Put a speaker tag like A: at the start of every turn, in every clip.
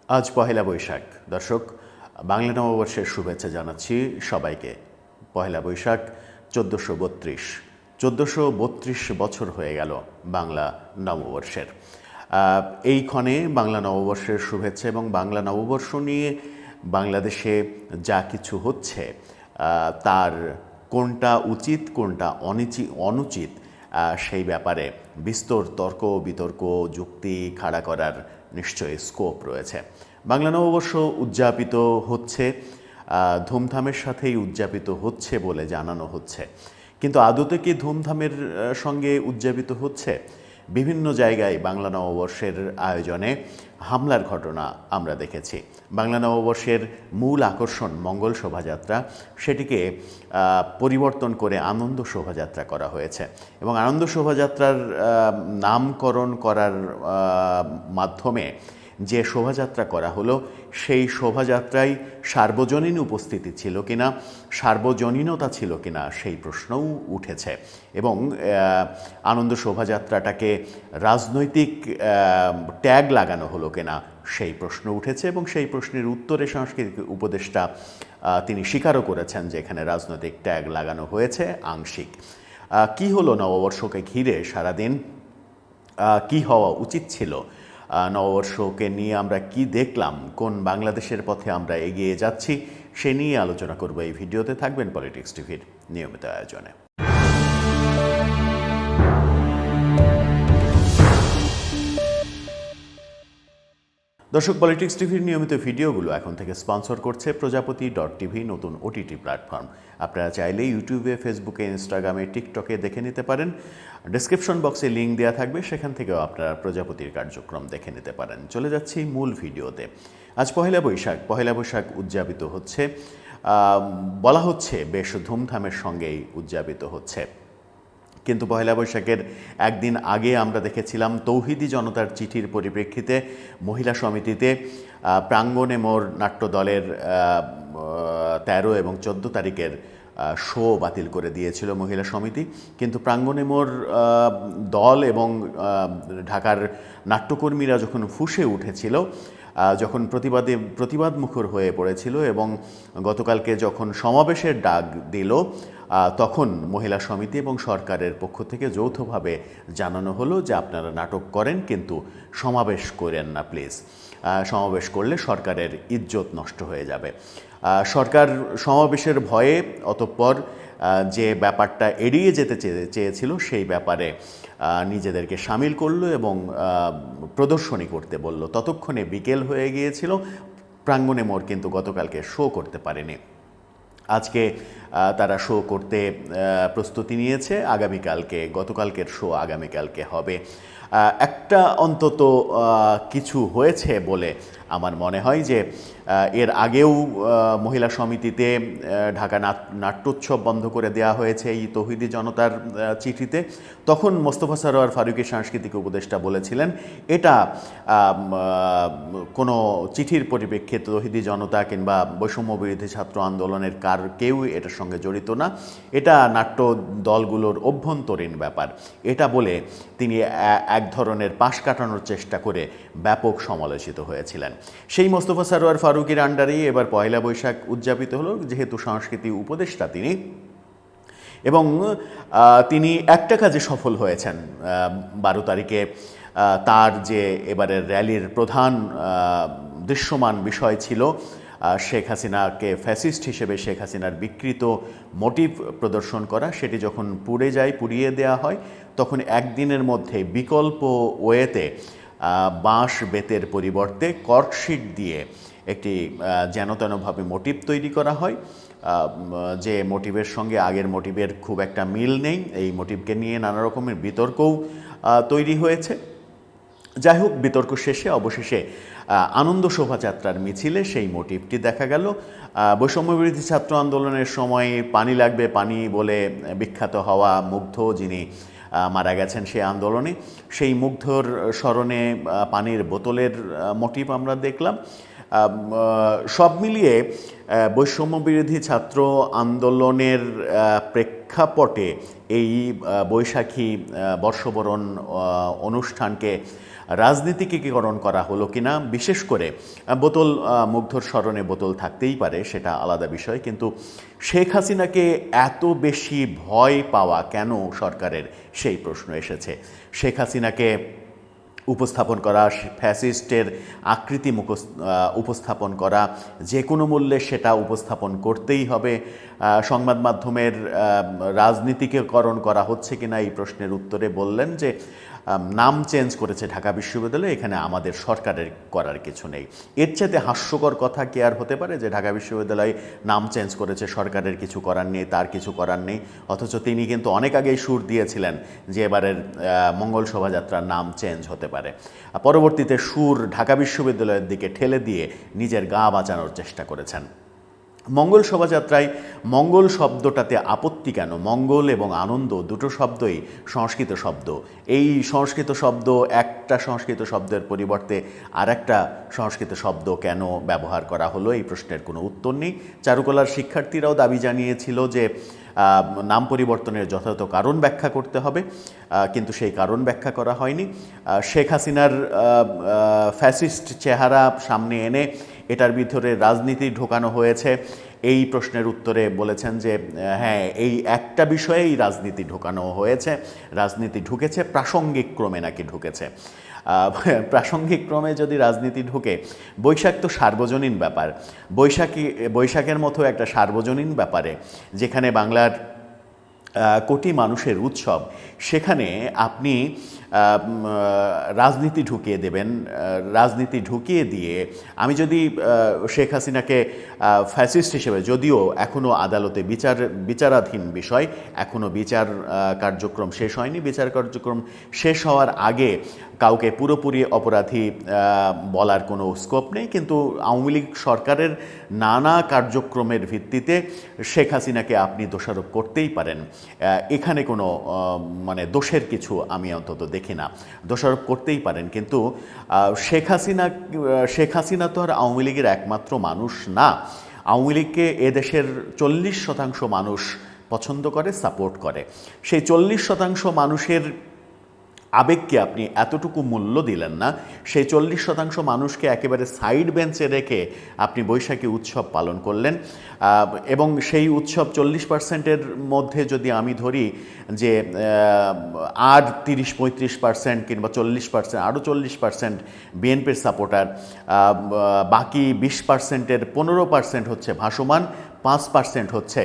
A: আজ পহেলা বৈশাখ। দর্শক, বাংলা নববর্ষের শুভেচ্ছা জানাচ্ছি সবাইকে। পহেলা বৈশাখ 1432। 1432 বছর হয়ে গেল বাংলা নববর্ষের। এই ক্ষণে বাংলা নববর্ষের শুভেচ্ছা এবং বাংলা নববর্ষ নিয়ে বাংলাদেশে যা কিছু হচ্ছে তার কোনটা উচিত কোনটা অনুচিত সেই ব্যাপারে বিস্তর তর্ক বিতর্ক যুক্তি খাড়া করার নিশ্চয়ই স্কোপ রয়েছে। বাংলা নববর্ষ উদযাপিত হচ্ছে, ধুমধামের সাথেই উদযাপিত হচ্ছে বলে জানানো হচ্ছে, কিন্তু আদতে কি ধুমধামের সঙ্গে উদযাপিত হচ্ছে? বিভিন্ন জায়গায় বাংলা নববর্ষের আয়োজনে হামলার ঘটনা আমরা দেখেছি। বাংলা নববর্ষের মূল আকর্ষণ মঙ্গল শোভাযাত্রা, সেটিকে পরিবর্তন করে আনন্দ শোভাযাত্রা করা হয়েছে এবং আনন্দ শোভাযাত্রার নামকরণ করার মাধ্যমে যে শোভাযাত্রা করা হলো সেই শোভাযাত্রায় সার্বজনীন উপস্থিতি ছিল কিনা, সার্বজনীনতা ছিল কিনা সেই প্রশ্নও উঠেছে এবং আনন্দ শোভাযাত্রাটাকে রাজনৈতিক ট্যাগ লাগানো হলো কিনা সেই প্রশ্ন উঠেছে এবং সেই প্রশ্নের উত্তরে সাংস্কৃতিক উপদেষ্টা তিনি স্বীকারও করেছেন যে এখানে রাজনৈতিক ট্যাগ লাগানো হয়েছে আংশিক। কি হলো নববর্ষকে ঘিরে সারাদিন, কি হওয়া উচিত ছিল, নববর্ষকে নিয়ে আমরা কি দেখলাম, কোন বাংলাদেশের পথে আমরা এগিয়ে যাচ্ছি, সে নিয়ে আলোচনা করব এই ভিডিওতে। থাকবেন পলিটিক্স টিভির নিয়মিত আয়োজনে। দর্শক, পলিটিক্স টিভির নিয়মিত ভিডিওগুলো এখন থেকে স্পন্সর করছে প্রজাপতি.টিভি, নতুন ওটিটি প্ল্যাটফর্ম। আপনারা চাইলে ইউটিউবে, ফেসবুকে, ইনস্টাগ্রামে, টিকটকে দেখে নিতে পারেন। ডেসক্রিপশন বক্সে লিঙ্ক দেওয়া থাকবে, সেখান থেকেও আপনারা প্রজাপতির কার্যক্রম দেখে নিতে পারেন। চলে যাচ্ছি মূল ভিডিওতে। আজ পহেলা বৈশাখ। পহেলা বৈশাখ উদযাপিত হচ্ছে, বলা হচ্ছে বেশ ধুমধামের সঙ্গেই উদযাপিত হচ্ছে, কিন্তু পহেলা বৈশাখের একদিন আগে আমরা দেখেছিলাম তৌহিদি জনতার চিঠির পরিপ্রেক্ষিতে মহিলা সমিতিতে প্রাঙ্গণে মোর নাট্য দলের 13 এবং 14 তারিখের শো বাতিল করে দিয়েছিল মহিলা সমিতি। কিন্তু প্রাঙ্গণে মোর দল এবং ঢাকার নাট্যকর্মীরা যখন ফুঁসে উঠেছিল, যখন প্রতিবাদ মুখর হয়ে পড়েছিল এবং গতকালকে যখন সমাবেশের ডাক দিল, তখন মহিলা সমিতি এবং সরকারের পক্ষ থেকে যৌথভাবে জানানো হলো যে আপনারা নাটক করেন কিন্তু সমাবেশ করেন না প্লিজ। সমাবেশ করলে সরকারের ইজ্জত নষ্ট হয়ে যাবে। সরকার সমাবেশের ভয়ে অতঃপর যে ব্যাপারটা এড়িয়ে যেতে চেয়েছিল সেই ব্যাপারে নিজেদেরকে সামিল করলো এবং প্রদর্শনী করতে বলল। ততক্ষণে বিকেল হয়ে গিয়েছিল। প্রাঙ্গণে মোর কিন্তু গতকালকে শো করতে পারেনি। আজকে তারা শো করতে প্রস্তুতি নিয়েছে আগামীকালকে। গতকালকের শো আগামীকালকে হবে। একটা অন্তত কিছু হয়েছে বলে আমার মনে হয় যে এর আগেও মহিলা সমিতিতে ঢাকা নাট্যোৎসব বন্ধ করে দেওয়া হয়েছে এই তৌহিদি জনতার চিঠিতে। তখন মোস্তফা সরোয়ার ফারুকী সাংস্কৃতিক উপদেষ্টা বলেছিলেন এটা কোনো চিঠির পরিপ্রেক্ষিতে তৌহিদি জনতা কিংবা বৈষম্য বিরোধী ছাত্র আন্দোলনের কেউ এটার সঙ্গে জড়িত না, এটা নাট্য দলগুলোর অভ্যন্তরীণ ব্যাপার, এটা বলে তিনি এক ধরনের পাশ কাটানোর চেষ্টা করে ব্যাপক সমালোচিত হয়েছিলেন। সেই মোস্তফা সরোয়ার ফারুকীর আন্ডারেই এবার পয়লা বৈশাখ উদযাপিত হলো, যেহেতু সংস্কৃতি উপদেষ্টা তিনি, এবং তিনি একটা কাজে সফল হয়েছেন। 12 তারিখে তার যে এবারের র্যালির প্রধান দৃশ্যমান বিষয় ছিল শেখ হাসিনাকে ফ্যাসিস্ট হিসেবে শেখ হাসিনার বিকৃত মোটিভ প্রদর্শন করা, সেটি যখন পুড়িয়ে দেওয়া হয় তখন একদিনের মধ্যে বিকল্প ওয়েতে বাঁশ বেতের পরিবর্তে কর্কশিট দিয়ে একটি যেনতেনভাবে মোটিভ তৈরি করা হয়, যে মোটিভের সঙ্গে আগের মোটিভের খুব একটা মিল নেই। এই মোটিভকে নিয়ে নানা রকমের বিতর্কও তৈরি হয়েছে। যাই হোক, বিতর্ক শেষে অবশেষে আনন্দ শোভাযাত্রার মিছিলে সেই মোটিভটি দেখা গেল। বৈষম্যবিরোধী ছাত্র আন্দোলনের সময় পানি লাগবে পানি বলে বিখ্যাত হওয়া মুগ্ধ, যিনি মারা গেছেন সেই আন্দোলনে, সেই মুগ্ধর স্মরণে পানির বোতলের মোটিভ আমরা দেখলাম। সব মিলিয়ে বৈষম্যবিরোধী ছাত্র আন্দোলনের প্রেক্ষাপটে এই বৈশাখী বর্ষবরণ অনুষ্ঠানকে রাজনীতিকীকরণ করা হলো কিনা, বিশেষ করে বোতল মুগ্ধর স্মরণে বোতল থাকতেই পারে, সেটা আলাদা বিষয়, কিন্তু শেখ হাসিনাকে এত বেশি ভয় পাওয়া কেন সরকারের, সেই প্রশ্ন এসেছে। শেখ হাসিনাকে উপস্থাপন করা, ফ্যাসিস্টের আকৃতি উপস্থাপন করা, যে কোনো মূল্যে সেটা উপস্থাপন করতেই হবে। সংবাদ মাধ্যমের রাজনীতিকীকরণ করা হচ্ছে কিনা এই প্রশ্নের উত্তরে বললেন যে নাম চেঞ্জ করেছে ঢাকা বিশ্ববিদ্যালয়, এখানে আমাদের সরকারের করার কিছু নেই। এর চাইতে হাস্যকর কথা কি আর হতে পারে যে ঢাকা বিশ্ববিদ্যালয় নাম চেঞ্জ করেছে, সরকারের কিছু করার নেই, তার কিছু করার নেই। অথচ তিনি কিন্তু অনেক আগেই সুর দিয়েছিলেন যে এবারের মঙ্গল শোভাযাত্রার নাম চেঞ্জ হতে পারে। পরবর্তীতে সুর ঢাকা বিশ্ববিদ্যালয়ের দিকে ঠেলে দিয়ে নিজের গা বাঁচানোর চেষ্টা করেছেন। মঙ্গল শোভাযাত্রায় মঙ্গল শব্দটাতে আপত্তি কেন? মঙ্গল এবং আনন্দ দুটো শব্দই সংস্কৃত শব্দ। এই সংস্কৃত শব্দ, একটা সংস্কৃত শব্দের পরিবর্তে আর একটা সংস্কৃত শব্দ কেন ব্যবহার করা হলো, এই প্রশ্নের কোনো উত্তর নেই। চারুকলার শিক্ষার্থীরাও দাবি জানিয়েছিল যে নাম পরিবর্তনের যথাযথ কারণ ব্যাখ্যা করতে হবে, কিন্তু সেই কারণ ব্যাখ্যা করা হয়নি। শেখ হাসিনার ফ্যাসিস্ট চেহারা সামনে এনে এটার ভিতরে রাজনীতি ঢোকানো হয়েছে, এই প্রশ্নের উত্তরে বলেছেন যে হ্যাঁ, এই একটা বিষয়েই রাজনীতি ঢোকানো হয়েছে, রাজনীতি ঢুকেছে, প্রাসঙ্গিক ক্রমে নাকি ঢুকেছে। প্রাসঙ্গিক ক্রমে যদি রাজনীতি ঢুকে, বৈশাখ তো সার্বজনীন ব্যাপার, বৈশাখের মতো একটা সার্বজনীন ব্যাপারে যেখানে বাংলার কোটি মানুষের উৎসব, সেখানে আপনি রাজনীতি ঢুকিয়ে দেবেন। রাজনীতি ঢুকিয়ে দিয়ে আমি যদি শেখ হাসিনাকে ফ্যাসিস্ট হিসেবে, যদিও এখনও আদালতে বিচারাধীন বিষয়, এখনও বিচার কার্যক্রম শেষ হয়নি, বিচার কার্যক্রম শেষ হওয়ার আগে কাউকে পুরোপুরি অপরাধী বলার কোনো স্কোপ নেই, কিন্তু আওয়ামী লীগ সরকারের নানা কার্যক্রমের ভিত্তিতে শেখ হাসিনাকে আপনি দোষারোপ করতেই পারেন। এখানে কোনো দোষের কিছু আমি অন্তত দেখি না। দোষারোপ করতেই পারেন, কিন্তু শেখ হাসিনা তো আর আওয়ামী লীগের একমাত্র মানুষ না। আওয়ামী লীগকে এদেশের 40% মানুষ পছন্দ করে, সাপোর্ট করে। সেই 40% মানুষের আবেগকে আপনি এতটুকু মূল্য দিলেন না। সেই 40% মানুষকে একেবারে সাইড বেঞ্চে রেখে আপনি বৈশাখী উৎসব পালন করলেন, এবং সেই উৎসব 40%-এর মধ্যে যদি আমি ধরি যে আর 30-35% কিংবা 40%, আরও 40% বিএনপির সাপোর্টার, বাকি 20%-এর 15% হচ্ছে ভাসমান, 5% হচ্ছে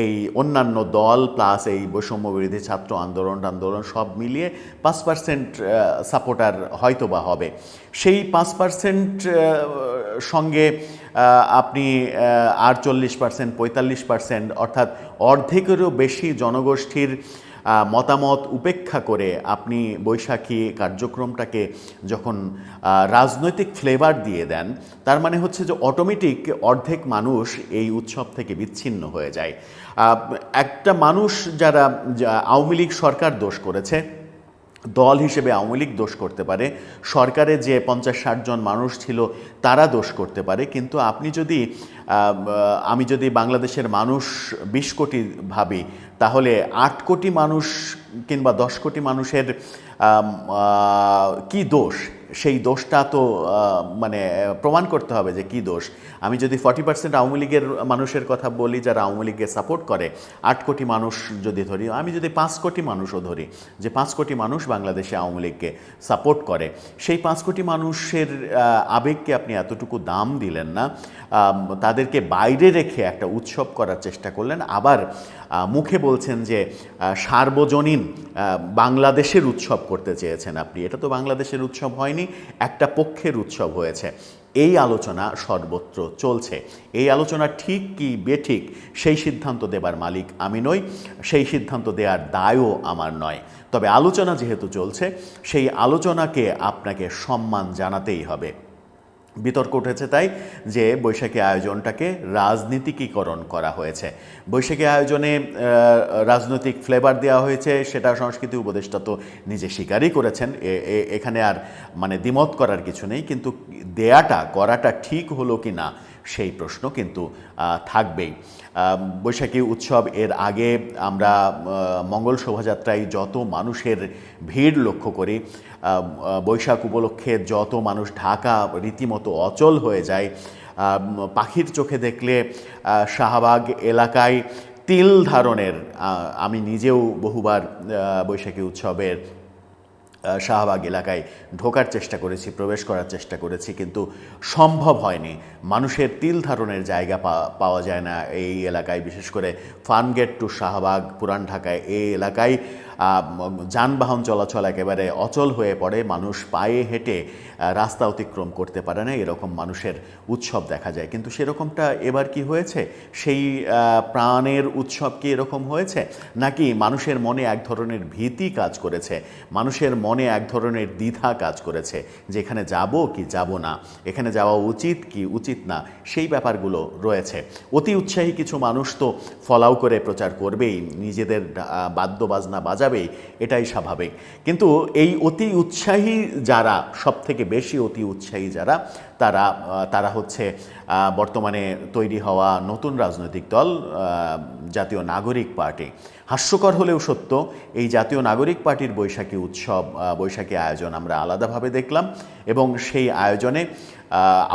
A: এই অন্যান্য দল প্লাস এই বৈষম্য বিরোধী ছাত্র আন্দোলন সব মিলিয়ে 5% সাপোর্টার হয়তো বা হবে। সেই 5% সঙ্গে আপনি আর 40%, 45%, অর্থাৎ অর্ধেকেরও বেশি জনগোষ্ঠীর মতামত উপেক্ষা করে আপনি বৈশাখী কার্যক্রমটাকে যখন রাজনৈতিক ফ্লেভার দিয়ে দেন, তার মানে হচ্ছে যে অটোমেটিক অর্ধেক মানুষ এই উৎসব থেকে বিচ্ছিন্ন হয়ে যায়। একটা মানুষ যারা আওয়ামী লীগ সরকার দোষ করেছে, দল হিসেবে আওয়ামী লীগ দোষ করতে পারে, সরকারে যে 50-60 জন মানুষ ছিল তারা দোষ করতে পারে, কিন্তু আমি যদি বাংলাদেশের মানুষ 20 কোটি ভাবি, তাহলে 8 কোটি মানুষ কিংবা 10 কোটি মানুষের কি দোষ, সেই দোষটা তো প্রমাণ করতে হবে যে কি দোষ। আমি যদি 40% আওয়ামী লীগের মানুষের কথা বলি যারা আওয়ামী লীগকে সাপোর্ট করে, 8 কোটি মানুষ যদি ধরি, আমি যদি 5 কোটি মানুষও ধরি যে 5 কোটি মানুষ বাংলাদেশে আওয়ামী লীগকে সাপোর্ট করে, সেই 5 কোটি মানুষের আবেগকে আপনি এতটুকু দাম দিলেন না, তাদেরকে বাইরে রেখে একটা উৎসব করার চেষ্টা করলেন। আবার মুখে বলছেন যে সার্বজনীন বাংলাদেশের উৎসব করতে চেয়েছেন আপনি। এটা তো বাংলাদেশের উৎসব হয়নি, একটা পক্ষের উৎসব হয়েছে। এই আলোচনা সর্বত্র চলছে। এই আলোচনা ঠিক কি বেঠিক সেই সিদ্ধান্ত দেবার মালিক আমি নই, সেই সিদ্ধান্ত দেওয়ার দায়ও আমার নয়। তবে আলোচনা যেহেতু চলছে, সেই আলোচনাকে আপনাকে সম্মান জানাতেই হবে। বিতর্ক উঠেছে তাই যে বৈশাখী আয়োজনটাকে রাজনীতিকীকরণ করা হয়েছে। বৈশাখী আয়োজনে রাজনৈতিক ফ্লেভার দেওয়া হয়েছে, সেটা সংস্কৃতি উপদেষ্টা তো নিজে স্বীকারই করেছেন, এখানে আর দ্বিমত করার কিছু নেই। কিন্তু করাটা ঠিক হলো কি না সেই প্রশ্ন কিন্তু থাকবেই। বৈশাখী উৎসব এর আগে আমরা মঙ্গল শোভাযাত্রায় যত মানুষের ভিড় লক্ষ্য করি, বৈশাখ উপলক্ষে যত মানুষ ঢাকা রীতিমতো অচল হয়ে যায়, পাখির চোখে দেখলে শাহবাগ এলাকায় তিল ধারণের, আমি নিজেও বহুবার বৈশাখী উৎসবের শাহবাগ এলাকায় ঢোকার চেষ্টা করেছি, প্রবেশ করার চেষ্টা করেছি, কিন্তু সম্ভব হয়নি। মানুষের তিল ধারণের জায়গা পাওয়া যায় না এই এলাকায়, বিশেষ করে ফার্মগেট টু শাহবাগ পুরান ঢাকায় এই এলাকায় যানবাহন চলাচল একেবারে অচল হয়ে পড়ে। মানুষ পায়ে হেঁটে রাস্তা অতিক্রম করতে পারে না, এরকম মানুষের উৎসব দেখা যায়। কিন্তু সেরকমটা এবার কি হয়েছে? সেই প্রাণের উৎসব কি এরকম হয়েছে, নাকি মানুষের মনে এক ধরনের ভীতি কাজ করেছে, মানুষের মনে এক ধরনের দ্বিধা কাজ করেছে যে এখানে যাব কি যাব না, এখানে যাওয়া উচিত কি উচিত না, সেই ব্যাপারগুলো রয়েছে। অতি উৎসাহী কিছু মানুষ তো ফলাও করে প্রচার করবেই, নিজেদের বাদ্যবাজনা বাজাবেই, এটাই স্বাভাবিক। কিন্তু এই অতি উৎসাহী যারা, সব থেকে বেশি অতি উৎসাহী যারা, তারা হচ্ছে বর্তমানে তৈরি হওয়া নতুন রাজনৈতিক দল জাতীয় নাগরিক পার্টি। হাস্যকর হলেও সত্য, এই জাতীয় নাগরিক পার্টির বৈশাখী উৎসব, বৈশাখী আয়োজন আমরা আলাদাভাবে দেখলাম, এবং সেই আয়োজনে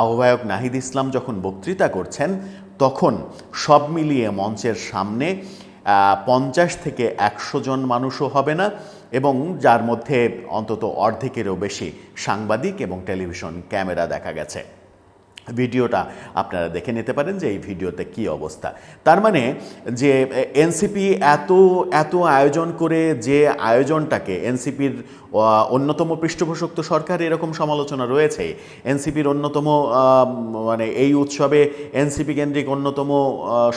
A: আহ্বায়ক নাহিদ ইসলাম যখন বক্তৃতা করছেন, তখন সব মিলিয়ে মঞ্চের সামনে 50 থেকে 100 জন মানুষও হবে না, এবং যার মধ্যে অন্তত অর্ধেকেরও বেশি সাংবাদিক এবং টেলিভিশন ক্যামেরা দেখা গেছে। ভিডিওটা আপনারা দেখে নিতে পারেন যে এই ভিডিওতে কি অবস্থা। তার মানে যে এনসিপি এত আয়োজন করে, যে আয়োজনটাকে এনসিপির অন্যতম পৃষ্ঠপোষক তো সরকার, এরকম সমালোচনা রয়েছে। এনসিপির অন্যতম মানে এই উৎসবে এনসিপি কেন্দ্রিক অন্যতম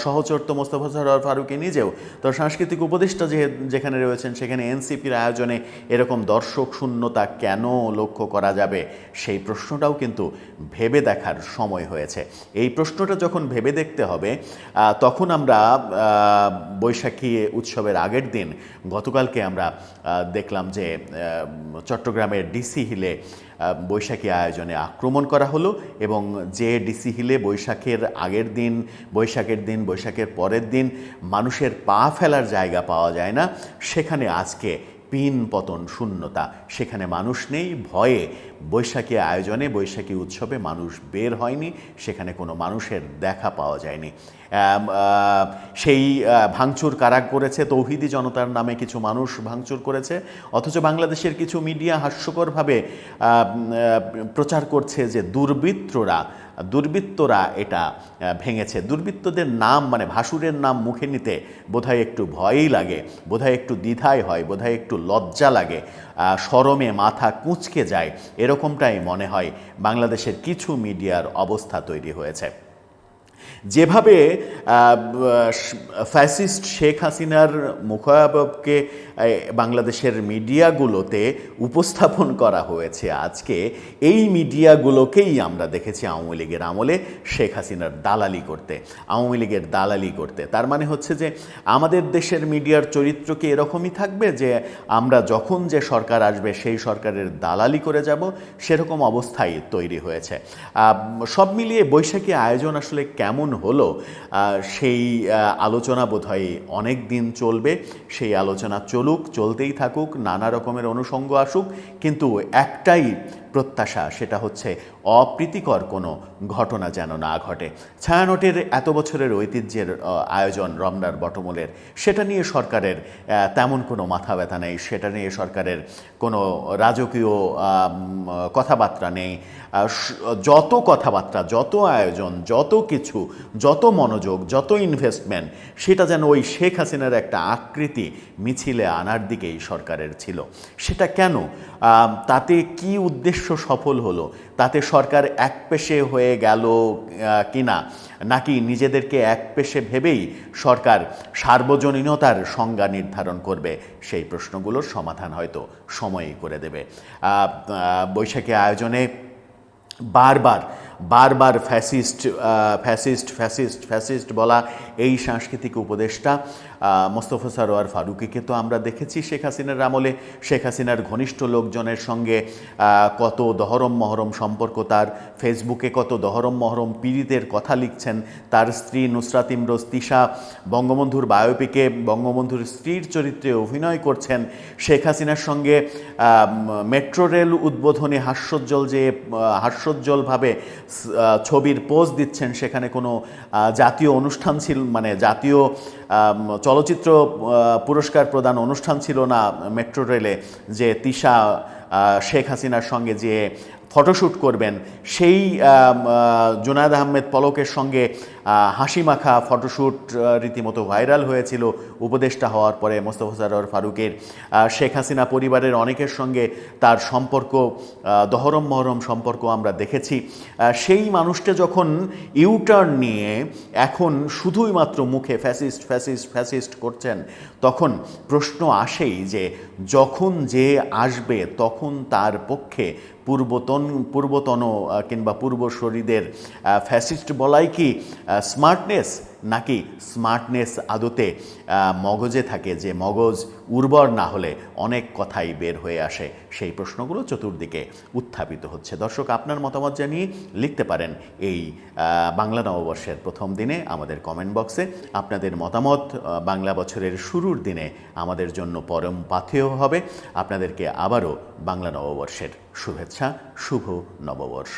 A: সহচর তো মোস্তফা সরোয়ার ফারুকী নিজেও, তো সাংস্কৃতিক উপদেষ্টা যেখানে রয়েছেন, সেখানে এনসিপির আয়োজনে এরকম দর্শক শূন্যতা কেন লক্ষ্য করা যাবে, সেই প্রশ্নটাও কিন্তু ভেবে দেখার সময় হয়েছে। এই প্রশ্নটা যখন ভেবে দেখতে হবে, তখন আমরা বৈশাখী উৎসবের আগের দিন গতকালকে আমরা দেখলাম যে চট্টগ্রামের ডিসি হিলে বৈশাখী আয়োজনে আক্রমণ করা হলো, এবং যে ডিসি হিলে বৈশাখের আগের দিন, বৈশাখের পরের দিন মানুষের পা ফেলার জায়গা পাওয়া যায় না, সেখানে আজকে পিন পতন শূন্যতা, সেখানে মানুষ নেই। ভয়ে বৈশাখী আয়োজনে, বৈশাখী উৎসবে মানুষ বের হয়নি, সেখানে কোনো মানুষের দেখা পাওয়া যায়নি। সেই ভাঙচুর কারা করেছে? তৌহিদি জনতার নামে কিছু মানুষ ভাঙচুর করেছে, অথচ বাংলাদেশের কিছু মিডিয়া হাস্যকরভাবে প্রচার করছে যে দুর্বৃত্তরা এটা ভেঙেছে। দুর্বৃত্তদের নাম, মানে ভাসুরের নাম মুখে নিতে বোধহয় একটু ভয়ই লাগে, বোধহয় একটু দ্বিধায় হয়, বোধহয় একটু লজ্জা লাগে, শরমে মাথা কুঁচকে যায়, এরকমটাই মনে হয় বাংলাদেশের কিছু মিডিয়ার অবস্থা তৈরি হয়েছে। যেভাবে ফ্যাসিস্ট শেখ হাসিনার মুখাবয়বকে বাংলাদেশের মিডিয়াগুলোতে উপস্থাপন করা হয়েছে আজকে, এই মিডিয়াগুলোকেই আমরা দেখেছি আওয়ামী লীগের আমলে শেখ হাসিনার দালালি করতে, আওয়ামী লীগের দালালি করতে। তার মানে হচ্ছে যে আমাদের দেশের মিডিয়ার চরিত্র কি এরকমই থাকবে যে আমরা যখন যে সরকার আসবে সেই সরকারের দালালি করে যাব? সেরকম অবস্থাই তৈরি হয়েছে। সব মিলিয়ে বৈশাখী আয়োজন আসলে কেমন হলো, সেই আলোচনা বোধহয় অনেক দিন চলবে। সেই আলোচনা চলতেই থাকুক, নানা রকমের অনুষঙ্গ আসুক, কিন্তু একটাই প্রত্যাশা, সেটা হচ্ছে অপ্রীতিকর কোনো ঘটনা যেন না ঘটে। ছায়ানটের এত বছরের ঐতিহ্যের আয়োজন রমনার বটমূলের, সেটা নিয়ে সরকারের তেমন কোনো মাথা ব্যথা নেই, সেটা নিয়ে সরকারের কোনো রাজকীয় কথাবার্তা নেই। যত কথাবার্তা, যত আয়োজন, যত কিছু, যত মনোযোগ, যত ইনভেস্টমেন্ট, সেটা যেন ওই শেখ হাসিনার একটা আকৃতি মিছিলে আনার দিকেই সরকারের ছিল। সেটা কেন? তাতে কি উদ্দেশ্য সফল হলো? তাতে সরকার একপেশে হয়ে গেল কিনা, নাকি নিজেদেরকে একপেশে ভেবেই সরকার সার্বজনীনতার সংজ্ঞা নির্ধারণ করবে? সেই প্রশ্নগুলোর সমাধান হয়তো সময়ই করে দেবে। বৈশাখী আয়োজনে বারবার বারবার ফ্যাসিস্ট ফ্যাসিস্ট ফ্যাসিস্ট ফ্যাসিস্ট বলা এই সাংস্কৃতিক উপদেষ্টা মোস্তফা সরোয়ার ফারুকীকে তো আমরা দেখেছি শেখ হাসিনার আমলে। শেখ হাসিনার ঘনিষ্ঠ লোকজনের সঙ্গে কত দহরম মহরম সম্পর্ক তার, ফেসবুকে কত দহরম মহরম পীড়িতের কথা লিখছেন। তার স্ত্রী নুসরাত ইমরোজ তিশা বঙ্গবন্ধুর বায়োপিকে বঙ্গবন্ধুর স্ত্রীর চরিত্রে অভিনয় করছেন। শেখ হাসিনার সঙ্গে মেট্রো রেল উদ্বোধনে হাস্যোজ্জ্বলভাবে ছবির পোজ দিচ্ছেন। সেখানে কোনো জাতীয় অনুষ্ঠান ছিল, মানে জাতীয় চলচ্চিত্র পুরস্কার প্রদান অনুষ্ঠান ছিল না মেট্রো রেলে, যে তিশা শেখ হাসিনার সঙ্গে যে ফটোশ্যুট করবেন। সেই জুনায়েদ আহমেদ পলকের সঙ্গে হাসিমাখা ফটোশ্যুট রীতিমতো ভাইরাল হয়েছিল উপদেষ্টা হওয়ার পরে মোস্তফা সরোয়ার ফারুকের। শেখ হাসিনা পরিবারের অনেকের সঙ্গে তার সম্পর্ক, দহরম মহরম সম্পর্ক আমরা দেখেছি। সেই মানুষটা যখন ইউটার্ন নিয়ে এখন শুধুই মাত্র মুখে ফ্যাসিস্ট ফ্যাসিস্ট ফ্যাসিস্ট করছেন, তখন প্রশ্ন আসেই যে যখন যে আসবে তখন তার পক্ষে পূর্বতন কিংবা পূর্বসূরিদের ফ্যাসিস্ট বলাই কি স্মার্টনেস, নাকি স্মার্টনেস আদতে মগজে থাকে, যে মগজ উর্বর না হলে অনেক কথাই বের হয়ে আসে? সেই প্রশ্নগুলো চতুর্দিকে উত্থাপিত হচ্ছে। দর্শক, আপনার মতামত জানিয়ে লিখতে পারেন এই বাংলা নববর্ষের প্রথম দিনে আমাদের কমেন্ট বক্সে। আপনাদের মতামত বাংলা বছরের শুরুর দিনে আমাদের জন্য পরম পাথেয় হবে। আপনাদেরকে আবারও বাংলা নববর্ষের শুভেচ্ছা, শুভ নববর্ষ।